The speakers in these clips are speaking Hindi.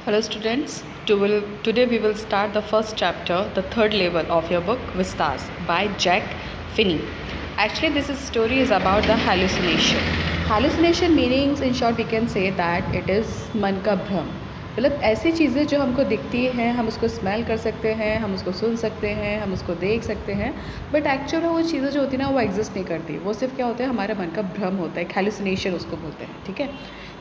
Hello students, today we will start the first chapter, the third level of your book Vistas by Jack Finney. Actually this story is about the hallucination. Hallucination meanings in short we can say that it is मन का भ्रम. मतलब ऐसी चीज़ें जो हमको दिखती हैं, हम उसको स्मेल कर सकते हैं, हम उसको सुन सकते हैं, हम उसको देख सकते हैं, बट एक्चुअल में वो चीज़ें जो होती हैं ना वो एग्जिस्ट नहीं करती. वो सिर्फ क्या होता है, हमारे मन का भ्रम होता है, एक हैलुसिनेशन उसको बोलते हैं. ठीक है.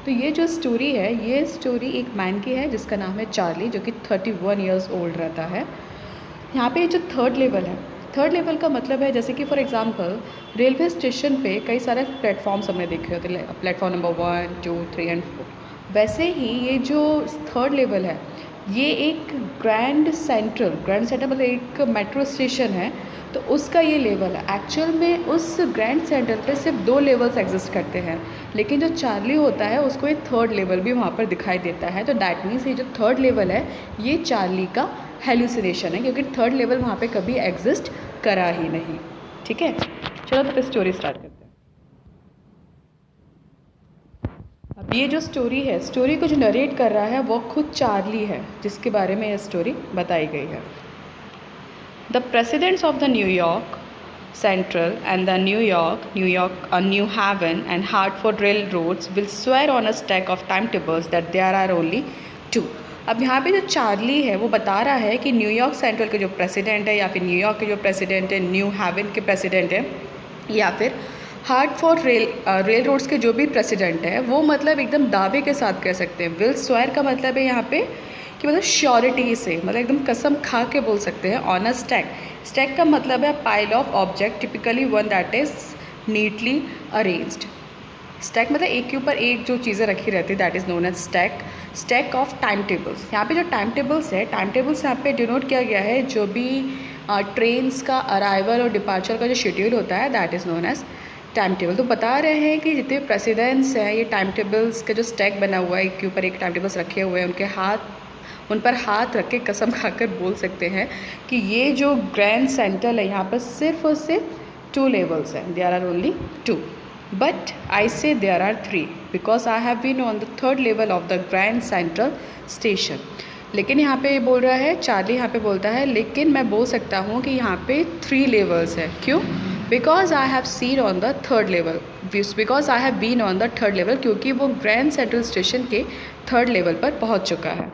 तो ये जो स्टोरी है, ये स्टोरी एक मैन की है जिसका नाम है चार्ली, जो कि 31 ईयर्स ओल्ड रहता है. यहाँ पे जो थर्ड लेवल है, थर्ड लेवल का मतलब है जैसे कि फॉर एग्जांपल रेलवे स्टेशन पे कई सारे प्लेटफॉर्म्स हमने देखे होते हैं, प्लेटफॉर्म नंबर 1, 2, 3 एंड 4. वैसे ही ये जो थर्ड लेवल है, ये एक ग्रैंड सेंट्रल मतलब एक मेट्रो स्टेशन है, तो उसका ये लेवल है. एक्चुअल में उस ग्रैंड सेंट्रल पे सिर्फ 2 लेवल्स एग्जिस्ट करते हैं, लेकिन जो चार्ली होता है उसको एक थर्ड लेवल भी वहाँ पर दिखाई देता है. तो डैट मीन्स ये जो थर्ड लेवल है ये चार्ली का हेल्यूसिनेशन है, क्योंकि थर्ड लेवल वहाँ पे कभी एग्जिस्ट करा ही नहीं. ठीक है, चलो तो फिर स्टोरी स्टार्ट करते हैं. अब ये जो स्टोरी है, स्टोरी को जो नरेट कर रहा है वो खुद चार्ली है, जिसके बारे में ये स्टोरी बताई गई है. The presidents of the New York Central and the New York, New Haven and Hartford railroads will swear on a stack of timetables that there are only 2. अब यहाँ पे जो चार्ली है वो बता रहा है कि न्यूयॉर्क सेंट्रल के जो प्रेसिडेंट है, या फिर न्यूयॉर्क के जो प्रेसिडेंट है, न्यू हैवन के प्रेसिडेंट है, या फिर हार्टफोर्ड रेल रोड्स के जो भी प्रेसिडेंट है, वो मतलब एकदम दावे के साथ कह सकते हैं. विल स्वेयर का मतलब है यहाँ पे कि मतलब श्योरिटी से, मतलब एकदम कसम खा के बोल सकते हैं. ऑन अ स्टैक, स्टैक का मतलब है pile of object, typically one that is neatly arranged. Stack मतलब एक के ऊपर एक जो चीज़ें रखी रहती है, that is known as stack. Stack of time tables, यहाँ पे जो टाइम टेबल्स है, टाइम टेबल्स यहाँ पे डिनोट किया गया है जो भी ट्रेन्स का अराइवल और डिपार्चर का जो शेड्यूल होता है, that is known as time table. तो बता रहे हैं कि जितने प्रेसिडेंट्स हैं, ये टाइम टेबल्स का जो स्टैक बना हुआ है, एक के ऊपर एक टाइम टेबल्स रखे हुए हैं, उन पर हाथ रख के कसम खाकर बोल सकते हैं कि ये जो ग्रैंड सेंट्रल है, यहाँ पर सिर्फ और सिर्फ 2 लेवल्स हैं. There are only 2, but I say there are 3 because I have been on the third level of the Grand Central Station. लेकिन यहाँ पे बोल रहा है चार्ली, यहाँ पे बोलता है लेकिन मैं बोल सकता हूँ कि यहाँ पे 3 लेवल्स है. क्यों? Because I have seen on the third level, because I have been on the third level, क्योंकि वो ग्रैंड सेंट्रल स्टेशन के थर्ड लेवल पर पहुँच चुका है.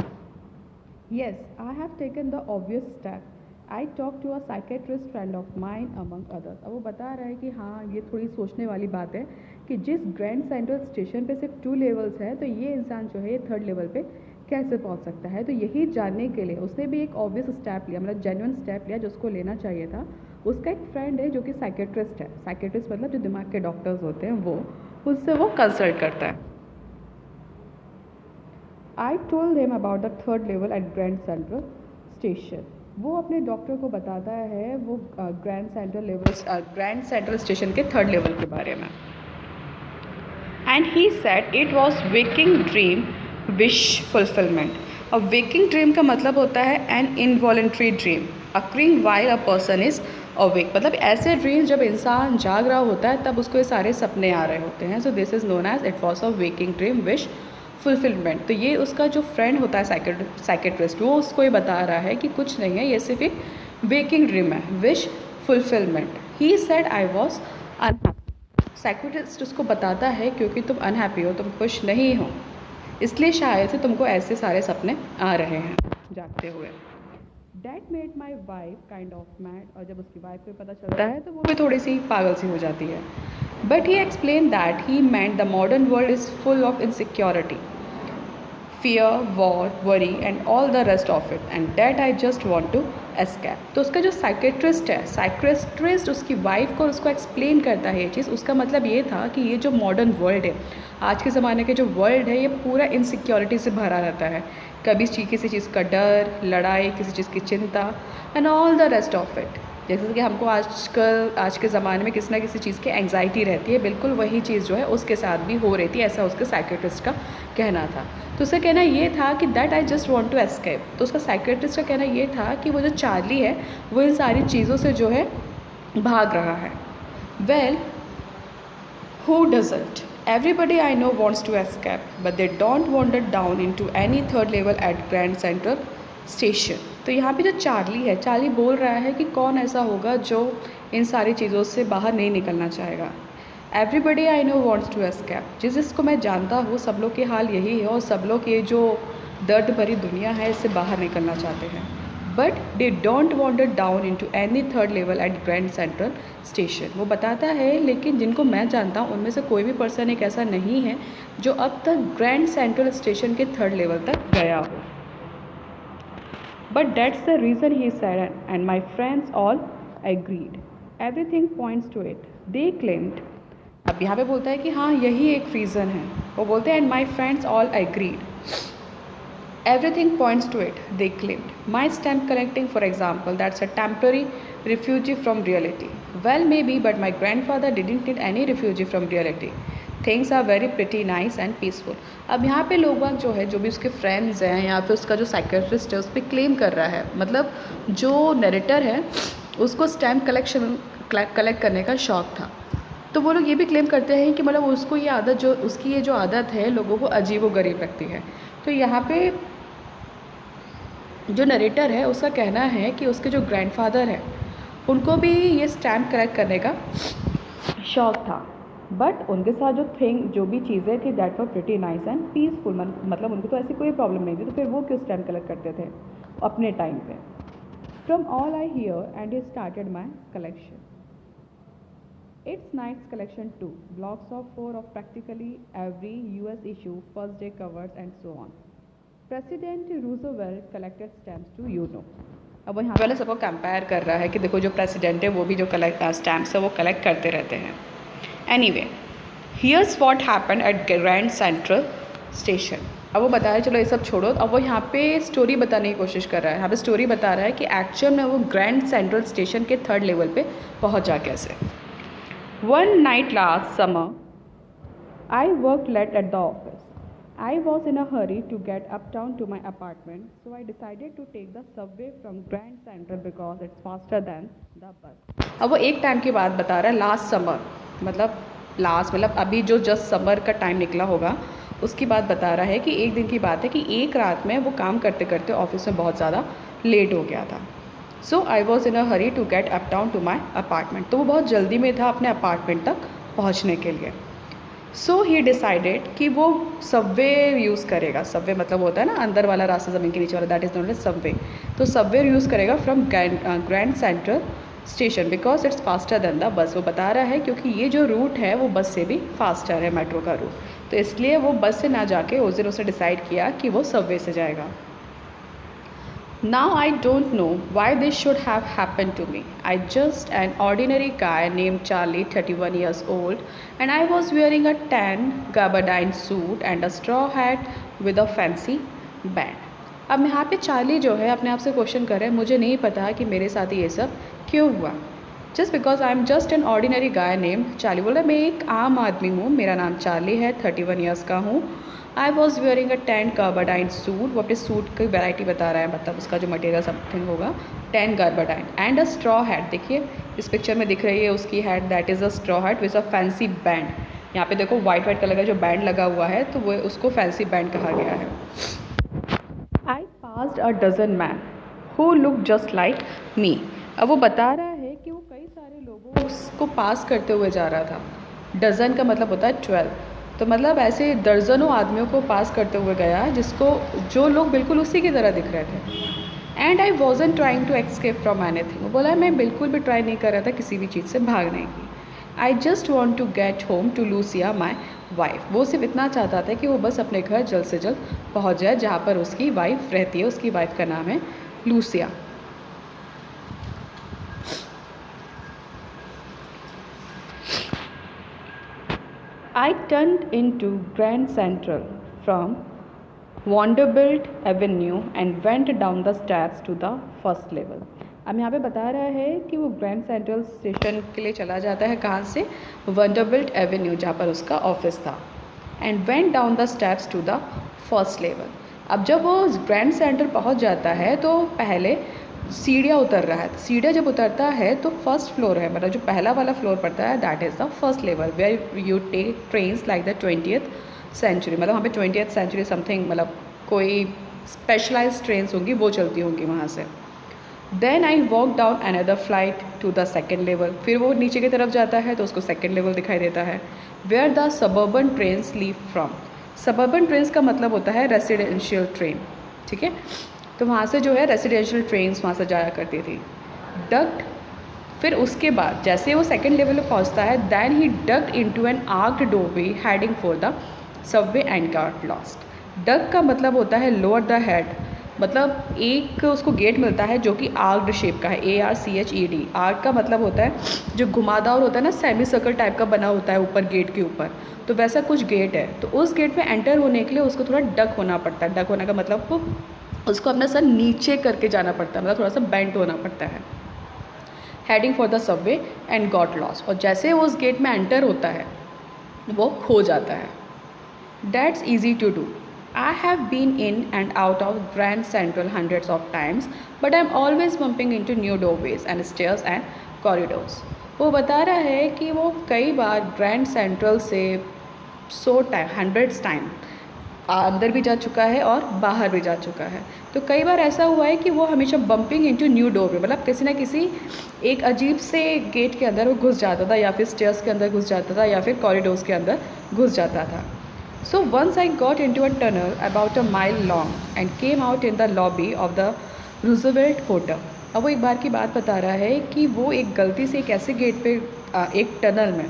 Yes, I have taken the obvious step. I talked to a psychiatrist friend of mine among others. अब वो बता रहा है कि हाँ, ये थोड़ी सोचने वाली बात है कि जिस ग्रैंड सेंट्रल स्टेशन पे सिर्फ 2 लेवल्स हैं, तो ये इंसान जो है ये थर्ड लेवल पे कैसे पहुंच सकता है. तो यही जानने के लिए उसने भी एक ऑब्वियस स्टेप लिया, मतलब जेन्युइन स्टेप लिया, जो उसको लेना चाहिए था. उसका एक फ्रेंड है जो कि साइकेट्रिस्ट है. साइकेट्रिस्ट मतलब जो दिमाग के डॉक्टर्स होते हैं, वो उससे वो कंसल्ट करता है. I told him about the third level at Grand Central Station. वो अपने डॉक्टर को बताता है वो ग्रैंड सेंट्रल स्टेशन के थर्ड लेवल के बारे में. And he said it was waking dream wish fulfilment. अब वेकिंग ड्रीम का मतलब होता है an involuntary dream occurring while a person is awake. मतलब ऐसे ड्रीम जब इंसान जाग रहा होता है तब उसको ये सारे सपने आ रहे होते हैं. So this is known as it was a waking dream wish fulfilment. तो ये उसका जो फ्रेंड होता है साइकेट्रिस्ट, वो उसको ये बता रहा है कि कुछ नहीं है, ये सिर्फ एक वेकिंग ड्रीम है, wish fulfilment. He said I was unhappy. Psychiatrist उसको बताता है क्योंकि तुम अनहैप्पी हो, तुम खुश नहीं हो, इसलिए शायद से तुमको ऐसे सारे सपने आ रहे हैं जागते हुए. That made my wife kind of mad. और जब उसकी वाइफ को पता चलता है तो वो भी थोड़ी सी पागल सी हो जाती है. But he explain that he meant the modern world is full of insecurity, fear, war, worry and all the rest of it and that I just want to escape. तो उसका जो साइकेट्रिस्ट है, साइकेट्रिस्ट उसकी वाइफ को उसको एक्सप्लेन करता है ये चीज़. उसका मतलब ये था कि ये जो मॉडर्न वर्ल्ड है, आज के ज़माने के जो वर्ल्ड है, ये पूरा इनसिक्योरिटी से भरा रहता है. कभी किसी चीज़ का डर, लड़ाई, किसी चीज़ की चिंता and all the rest of it. जैसे कि हमको आज के ज़माने में किसी ना किसी चीज़ की एंग्जाइटी रहती है, बिल्कुल वही चीज़ जो है उसके साथ भी हो रही थी, ऐसा उसके साइकेट्रिस्ट का कहना था. तो उसका कहना ये था कि that I just want to escape. तो उसका साइकेट्रिस्ट का कहना ये था कि वो जो चार्ली है वो इन सारी चीज़ों से जो है भाग रहा है. Well who doesn't, Everybody I know wants to escape, but they don't wander down into any third level at Grand Central Station. तो यहाँ पे जो चार्ली है, चार्ली बोल रहा है कि कौन ऐसा होगा जो इन सारी चीज़ों से बाहर नहीं निकलना चाहेगा. Everybody I know wants to escape. जिसको मैं जानता हूँ सब लोग के हाल यही है और सब लोग ये जो दर्द भरी दुनिया है इससे बाहर निकलना चाहते हैं. But they don't wander down into any third level at Grand Central Station. वो बताता है लेकिन जिनको मैं जानता हूँ उनमें से कोई भी पर्सन एक ऐसा नहीं है जो अब तक ग्रैंड सेंट्रल स्टेशन के थर्ड लेवल तक गया हो. But that's the reason he said and my friends all agreed. Everything points to it. They claimed. अब यहाँ पे बोलता है कि हाँ यही एक रीज़न है. वो बोलते हैं and my friends all agreed. Everything points to it, they claimed. My stamp collecting, for example, that's a temporary refugee from reality. Well, maybe, but my grandfather didn't need any refugee from reality. Things are very pretty nice and peaceful. अब यहाँ पे लोग जो है, जो भी उसके फ्रेंड्स हैं या फिर उसका जो साइकेट्रिस्ट है उस पर क्लेम कर रहा है. मतलब जो नरेटर है उसको स्टैम्प कलेक्ट करने का शौक़ था. तो वो लोग ये भी क्लेम करते हैं कि मतलब उसको ये आदत जो उसकी ये जो आदत है लोगों को अजीब व गरीब लगती है. तो यहाँ पे जो नरेटर है उसका कहना है कि उसके जो ग्रैंडफादर है उनको भी ये स्टैम्प कलेक्ट करने का शौक़ था. बट उनके साथ जो भी चीज़ें थी that were pretty nice and peaceful. मतलब उनको तो ऐसी कोई प्रॉब्लम नहीं थी तो फिर वो क्यों स्टैम्प कलेक्ट करते थे अपने टाइम पे. From all I hear and he started my collection. It's nice collection too. Blocks of 4 of practically every US issue, first day covers and so on. President Roosevelt collected stamps too, you know. अब वो यहाँ पे सबको कंपेयर कर रहा है कि देखो जो प्रेसिडेंट है वो भी जो स्टैम्प्स है वो कलेक्ट करते रहते हैं. Anyway, here's what happened at Grand Central Station. अब वो बता रहा है, चलो ये सब छोड़ो. अब वो यहाँ पे स्टोरी बताने की कोशिश कर रहा है. यहाँ पे स्टोरी बता रहा है कि एक्चुअल में वो ग्रैंड सेंट्रल स्टेशन के थर्ड लेवल पे पहुँचा कैसे. One night last summer, I worked late at the office. I was in a hurry to get uptown to my apartment, so I decided to take the subway from Grand Central because it's faster than the bus. अब वो एक टाइम की बात बता रहा है, लास्ट समर मतलब अभी जो जस्ट समर का टाइम निकला होगा उसकी बात बता रहा है कि एक दिन की बात है कि एक रात में वो काम करते करते ऑफिस में बहुत ज़्यादा लेट हो गया था. So I was in a hurry to get uptown to my apartment. तो वो बहुत जल्दी में था अपने अपार्टमेंट तक पहुंचने के लिए. सो ही डिसाइडेड कि वो सबवे यूज़ करेगा. सबवे मतलब होता है ना अंदर वाला रास्ता ज़मीन के नीचे वाला, that is not a Subway. तो सबवे यूज़ करेगा from grand Central station because it's faster than the bus. वो बता रहा है क्योंकि ये जो रूट है वो बस से भी फास्टर है, मेट्रो का रूट. तो इसलिए वो बस से ना जाके उस दिन उसने डिसाइड किया कि वो सबवे से जाएगा. Now I don't know why this should have happened to me. I just an ordinary guy named Charlie, 31 years old, and I was wearing a tan gabardine suit and a straw hat with a fancy band. अब यहाँ पे चार्ली जो है अपने आप से क्वेश्चन कर रहे हैं, मुझे नहीं पता कि मेरे साथ ये सब क्यों हुआ. Just because I am just an ordinary guy name Charlie. बोल रहा मैं एक आम आदमी हूँ, मेरा नाम चार्ली है, 31 ईयर्स का हूँ. I was wearing a tan gabardine suit. वो अपने सूट की वैरायटी बता रहा है, मतलब उसका जो मटेरियल समथिंग होगा. Tan gabardine and a straw hat. देखिए इस पिक्चर में दिख रही है उसकी hat, that is a straw hat with a fancy band. यहाँ पे देखो वाइट कलर का जो बैंड लगा हुआ है तो वो उसको फैंसी बैंड कहा गया है. I passed a dozen man who look just like me. अब वो बता रहा है कि वो कई सारे लोगों को पास करते हुए जा रहा था. डज़न का मतलब होता है 12. तो मतलब ऐसे दर्जनों आदमियों को पास करते हुए गया जो लोग बिल्कुल उसी की तरह दिख रहे थे. And I wasn't trying to escape from anything. वो बोला मैं बिल्कुल भी ट्राई नहीं कर रहा था किसी भी चीज़ से भागने की. I just want to get home to Lucia my wife. वो सिर्फ इतना चाहता था कि वो बस अपने घर जल्द से जल्द पहुँच जाए जहाँ पर उसकी वाइफ रहती है. उसकी वाइफ का नाम है Lucia. I turned into Grand Central from Vanderbilt Avenue and went down the steps to the first level. अब यहाँ पे बता रहा है कि वो ग्रैंड सेंट्रल स्टेशन के लिए चला जाता है. कहाँ से? वंडरबिल्ट एवेन्यू जहाँ पर उसका ऑफिस था. And went down the steps to the first level. अब जब वो ग्रैंड सेंट्रल पहुँच जाता है तो पहले सीढ़ियाँ उतर रहा है। सीढ़ियाँ जब उतरता है तो फर्स्ट फ्लोर है, मतलब जो पहला वाला फ्लोर पड़ता है that is the first level where you take trains like the 20th century, मतलब वहाँ पे 20th सेंचुरी समथिंग, मतलब कोई स्पेशलाइज्ड ट्रेन्स होंगी वो चलती होंगी वहाँ से। Then I walk down another flight to the second level, फिर वो नीचे की तरफ जाता है तो उसको सेकेंड लेवल दिखाई देता है। Where the suburban trains leave from, suburban trains का मतलब होता है रेसिडेंशियल ट्रेन, ठीक है। तो वहाँ से जो है रेसिडेंशियल ट्रेन्स वहाँ से जाया करती थी। डक्ट, फिर उसके बाद जैसे वो सेकेंड लेवल पे पहुँचता है then he ducked into an arched doorway heading for the subway and got lost. Duck का मतलब होता है लोअर द हेड, मतलब एक उसको गेट मिलता है जो कि आर्क्ड शेप का है, ARCHED। आर्क का मतलब होता है जो घुमावदार होता है ना, सेमी सर्कल टाइप का बना होता है ऊपर गेट के ऊपर, तो वैसा कुछ गेट है। तो उस गेट में एंटर होने के लिए उसको थोड़ा डक होना पड़ता है। डक होने का मतलब उसको अपना सर नीचे करके जाना पड़ता है, मतलब थोड़ा सा बेंट होना पड़ता है। Heading for the subway and got lost, और जैसे वो उस गेट में एंटर होता है वो खो जाता है। That's easy to do. I have been in and out of Grand Central hundreds of times, but I'm always bumping into new doorways and stairs and corridors. वो बता रहा है कि वो कई बार ग्रैंड सेंट्रल से 100 टाइम अंदर भी जा चुका है और बाहर भी जा चुका है। तो कई बार ऐसा हुआ है कि वो हमेशा बम्पिंग इनटू न्यू डोरवे, मतलब किसी ना किसी एक अजीब से गेट के अंदर वो घुस जाता था, या फिर स्टेयर्स के अंदर घुस जाता था, या फिर कॉरिडोर्स के अंदर घुस जाता था। So once I got into a tunnel about a mile long and came out in the lobby of the Roosevelt Hotel. अब वो एक बार की बात बता रहा है कि वो एक गलती से एक ऐसे गेट पे एक टनल में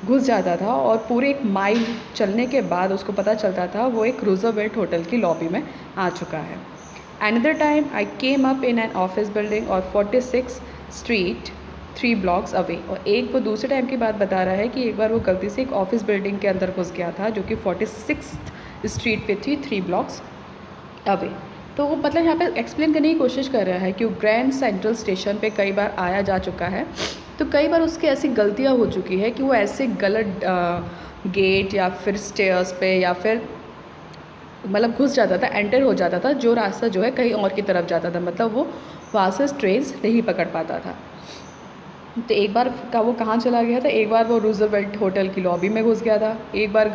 घुस जाता था और पूरे 1 माइल चलने के बाद उसको पता चलता था वो एक रूजवेल्ट होटल की लॉबी में आ चुका है। Another time I came up in an office building or 46th Street 3 blocks away। और एक वो दूसरे टाइम की बात बता रहा है कि एक बार वो गलती से एक ऑफिस बिल्डिंग के अंदर घुस गया था जो कि 46th स्ट्रीट पे थी 3 blocks अवे। तो वो मतलब यहाँ पे एक्सप्लेन करने की कोशिश कर रहा है कि वो ग्रैंड सेंट्रल स्टेशन पे कई बार आया जा चुका है, तो कई बार उसकी ऐसी गलतियाँ हो चुकी है कि वो ऐसे गलत गेट या फिर स्टेयर्स पे या फिर मतलब घुस जाता था, एंटर हो जाता था, जो रास्ता जो है कहीं और की तरफ जाता था, मतलब वो वहाँ से ट्रेन नहीं पकड़ पाता था। तो एक बार का वो कहाँ चला गया था, एक बार वो रूजवेल्ट होटल की लॉबी में घुस गया था, एक बार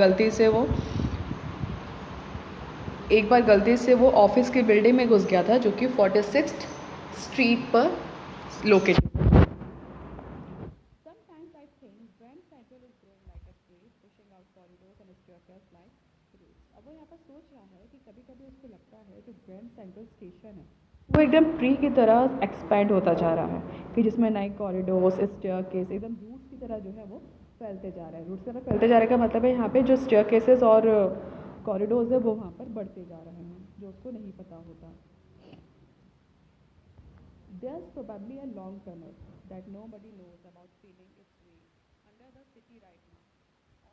गलती से वो ऑफिस की बिल्डिंग में घुस गया था जो कि 46th स्ट्रीट पर located. Sometimes I think Grand Central is growing like a tree, pushing out corridors and staircases like roots. अब वो यहाँ पर सोच रहा है कि कभी-कभी उसको लगता है जो ग्रैंड सेंट्रल स्टेशन है वो एकदम ट्री की तरह एक्सपैंड होता जा रहा है, कि जिसमें नए कॉरिडोर्स, स्टेयरकेस एकदम रूट्स की तरह जो है वो फैलते जा रहे हैं। रूट्स की तरह फैलते जा रहे का मतलब है यहाँ पे जो स्टेयरकेसेस और कॉरिडोर्स है वो वहाँ पर बढ़ते जा रहे हैं, जो उसको नहीं पता होता। There's probably a long tunnel that nobody knows about feeling its way under the city right now,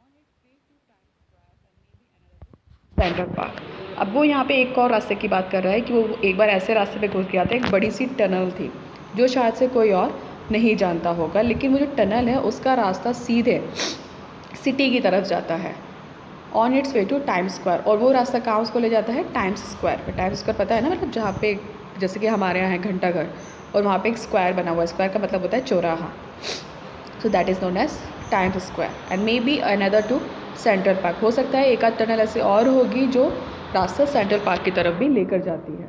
on its way to Times Square and maybe another to Central Park। अब वो यहाँ पे एक और रास्ते की बात कर रहा है कि वो एक बार ऐसे रास्ते पे घुस गया था, एक बड़ी सी टनल थी जो शायद से कोई और नहीं जानता होगा, लेकिन वो जो टनल है उसका रास्ता सीधे सिटी की तरफ जाता है, on it's way two times square. और वो रास्ता कहाँ उसको ले जाता है, टाइम्स स्क्वायर पे। टाइम्स स्क्वायर पता है ना, मतलब जहाँ पे जैसे कि हमारे यहाँ है घंटाघर और वहाँ पे एक स्क्वायर बना हुआ है, स्क्वायर का मतलब होता है चौराहा। So that is known as Times Square and maybe another to Central Park. हो सकता है एक आध टनल ऐसे और होगी जो रास्ता सेंट्रल पार्क की तरफ भी लेकर जाती है।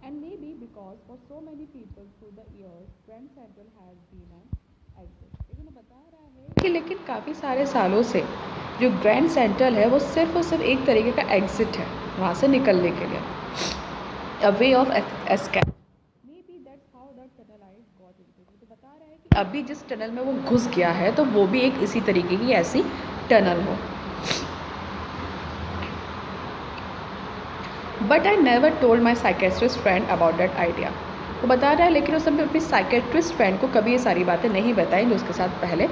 And maybe because for so many people through the years Grand Central has been an exit. लेकिन वो बता रहा है कि लेकिन काफ़ी सारे सालों से जो ग्रैंड सेंट्रल है वो सिर्फ और सिर्फ एक तरीके का एग्जिट है वहाँ से निकलने के लिए, a way of escape. Maybe that's how that tunnel I got into. तो बता रहा है कि अभी जिस टनल में वो घुस गया है तो वो भी एक इसी तरीके की ऐसी टनल हो। But I never told my psychiatrist friend about that idea. वो बता रहा है लेकिन उसने अपनी साइकेट्रिस्ट फ्रेंड को कभी ये सारी बातें नहीं बताई जो उसके साथ पहले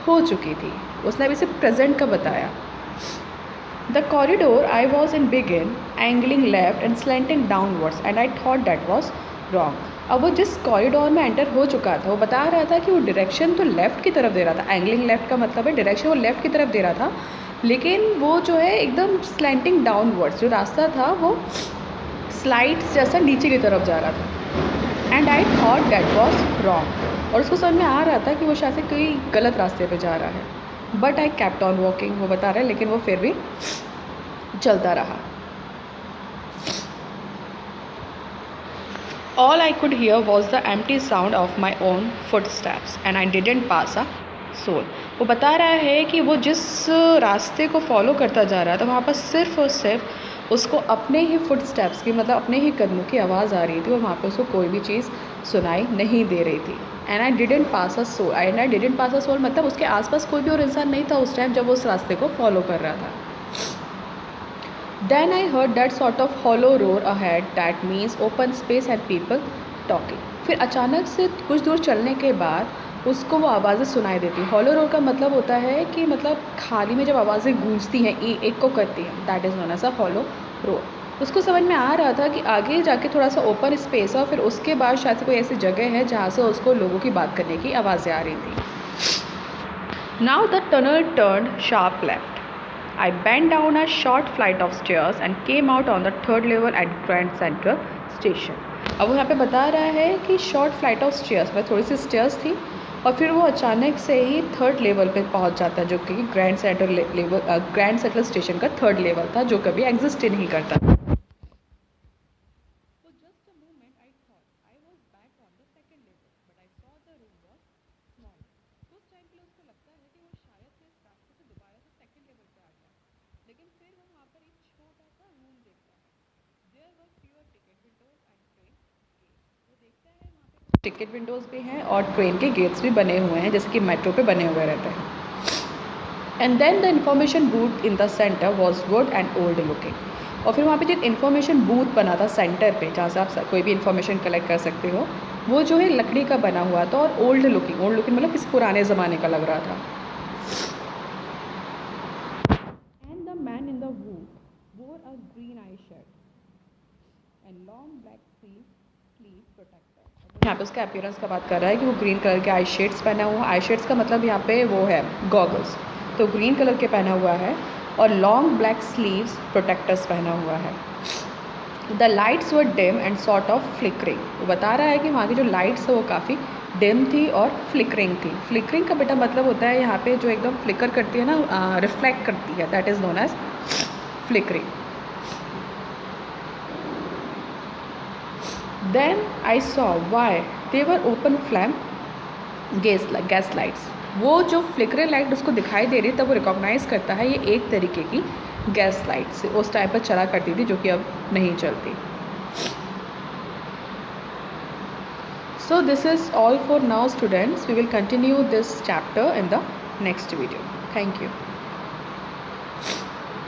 हो चुकी थी। उसने अभी सिर्फ प्रेजेंट का बताया। The corridor I was in begin angling left and slanting downwards and I thought that was wrong. अब वो जिस कॉरिडोर में एंटर हो चुका था वो बता रहा था कि वो डायरेक्शन तो लेफ़्ट की तरफ दे रहा था, एंगलिंग लेफ्ट का मतलब है डायरेक्शन वो लेफ़्ट की तरफ दे रहा था, लेकिन वो जो है एकदम स्लैंटिंग डाउनवर्ड्स जो रास्ता था वो स्लाइड्स जैसा नीचे की तरफ जा रहा था। And I thought that was wrong, और उसको समझ में आ रहा था कि वो शायद से कोई गलत रास्ते पे जा रहा है। But I kept on walking, वो बता रहा है, लेकिन वो फिर भी चलता रहा। All I could hear was the empty sound of my own footsteps and I didn't pass a soul. वो बता रहा है कि वो जिस रास्ते को फॉलो करता जा रहा था वहाँ पर सिर्फ और सिर्फ उसको अपने ही फुटस्टेप्स की, मतलब अपने ही कदमों की आवाज़ आ रही थी, और वहाँ पर उसको कोई भी चीज़ सुनाई नहीं दे रही थी। And I didn't pass a soul मतलब उसके आसपास कोई भी और इंसान नहीं था उस टाइम जब वो उस रास्ते को फॉलो कर रहा था। Then I heard that sort of hollow roar ahead that means open space and people talking. फिर अचानक से कुछ दूर चलने के बाद उसको वो आवाज़ें सुनाई देती। हॉलो रोर का मतलब होता है कि मतलब खाली में जब आवाज़ें गूंजती हैं, एक को करती हैं, that is known as a hollow roar. उसको समझ में आ रहा था कि आगे जाके थोड़ा सा ओपन स्पेस है और फिर उसके बाद शायद से कोई ऐसी जगह है जहाँ से उसको लोगों की बात करने की आवाज़ें आ रही थी। Now the tunnel turned sharp left. I bent down a short flight of stairs and came out on the third level at Grand Central Station. अब वो यहाँ पे बता रहा है कि शॉर्ट फ्लाइट ऑफ स्टेयर्स में थोड़ी सी स्टेयर्स थी और फिर वो अचानक से ही थर्ड लेवल पे पहुँच जाता है, जो कि ग्रैंड सेंट्रल स्टेशन का थर्ड लेवल था, जो कभी एग्जिस्ट ही नहीं करता। So just a moment I thought I was back on the second level, but I saw the room was small. तो उस टाइम पे उसको लगता है कि वो शायद से इस रास्ते से दोबारा से सेकंड लेवल पे आ गया, लेकिन फिर वो वहाँ पर एक छोटा सा रूम देखता है। There were fewer ticket windows and train gates. वो देखता है वहाँ पे टिकट विंडोज़ भी हैं और ट्रेन के गेट्स भी बने हुए हैं, जैसे कि मेट्रो पे बने हुए रहते हैं। And then the information booth in the centre was good and old looking. और फिर वहाँ पे जो इन्फॉर्मेशन बूथ बना था सेंटर पे, जहाँ से आप कोई भी इन्फॉर्मेशन कलेक्ट कर सकते हो, वो जो है लकड़ी का बना हुआ था और ओल्ड लुकिंग मतलब किसी पुराने ज़माने का लग रहा था। And the man in the booth wore a green eye shirt and long black sleeve protector. यहाँ पे उसका अपीयरेंस का बात कर रहा है कि वो ग्रीन कलर के आई शेड्स पहना हुआ. आई शेड्स का मतलब यहाँ पे वो है गॉगल्स, तो ग्रीन कलर के पहना हुआ है और लॉन्ग ब्लैक स्लीव्स प्रोटेक्टर्स पहना हुआ है. The lights were dim and sort of flickering. वो बता रहा है कि वहाँ की जो लाइट्स है वो काफ़ी डिम थी और फ्लिकरिंग थी. फ्लिकरिंग का बेटा मतलब होता है यहाँ पे जो एकदम फ्लिकर करती है ना, रिफ्लेक्ट करती है, that is known as flickering. Then I saw why they were open flame gas lights. वो जो फ्लिकरिंग लाइट उसको दिखाई दे रही है तब वो रिकॉग्नाइज़ करता है ये एक तरीके की गैस लाइट से उस टाइम पर चला करती थी, जो कि अब नहीं चलती. So this is all for now, students. We will continue this chapter in the next video. Thank you.